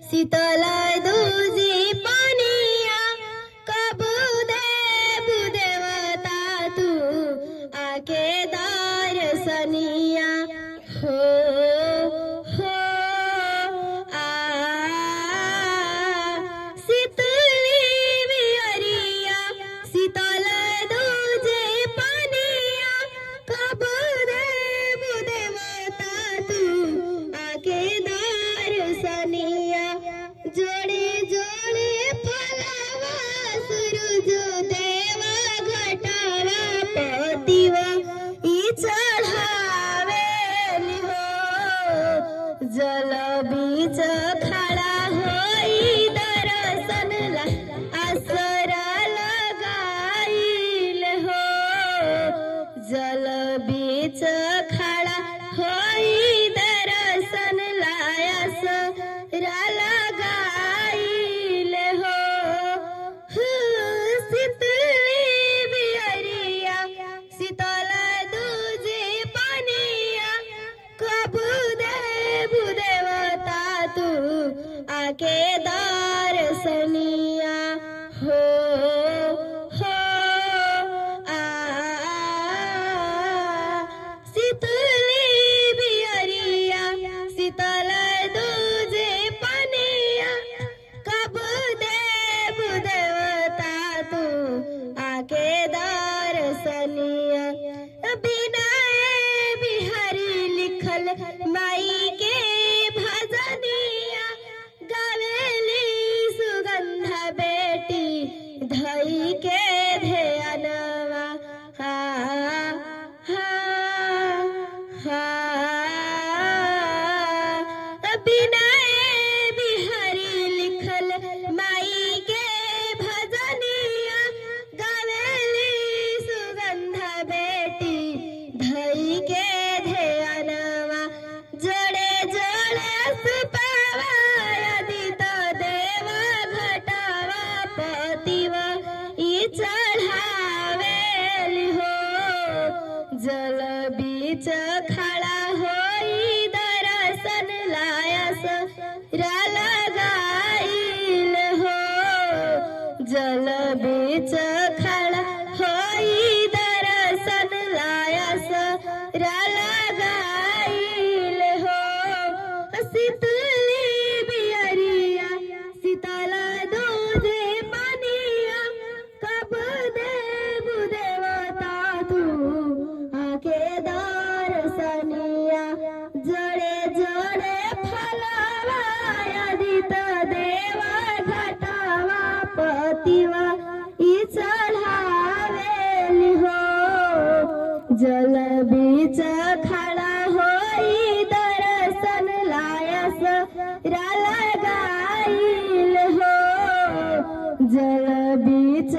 शीतल दूजी पानिया कबू देव देवता तू आके दर्शनिया हो आ शीतली बियरिया शीतल दूजे पानिया कबू देव देवता तू आके दर्शनिया जोड़े जोड़े फलावा सूरज देवा घटावा पतिवा ई चढ़ावेली हो जल बीच खड़ा होई दर्शनला आसरा लगाइल हो जल बीच खड़ा होई दर्शनला आसरा लगाइल हो शीतली बियरिया शीतल दूजे पानिया कबू देव देवता तू आके दर्शनिया हो आ शीतली बियरिया शीतल दूजे पानिया कबू देव देवता तू आके दर्शनिया बिना बिहारी लिखल माई के भजनिया गावेली सुगंधा बेटी धई के ध्यानवा हा बिना बिहारी लिखल माई के भजनिया गावेली सुगंधा बेटी धई के ध्यानवा जोड़े जोड़े सुपावा आदित देवा घटावा पतिवा ई चढ़ावेली हो जल बीच खड़ा होई दर्शन लायस लगाइल हो जल बीच खड़ा होई दर्शन लायस लगाइल हो शीतली बियरिया शीतल दूजे पानिया कब देव देवता तू आके दर्शनिया जोड़े जोड़े फलावा आदित देवा घटावा पतिवा ई चढ़ावेली हो जल बीच खड़ा होई दर्शन लायस लगाइल हो जल बीच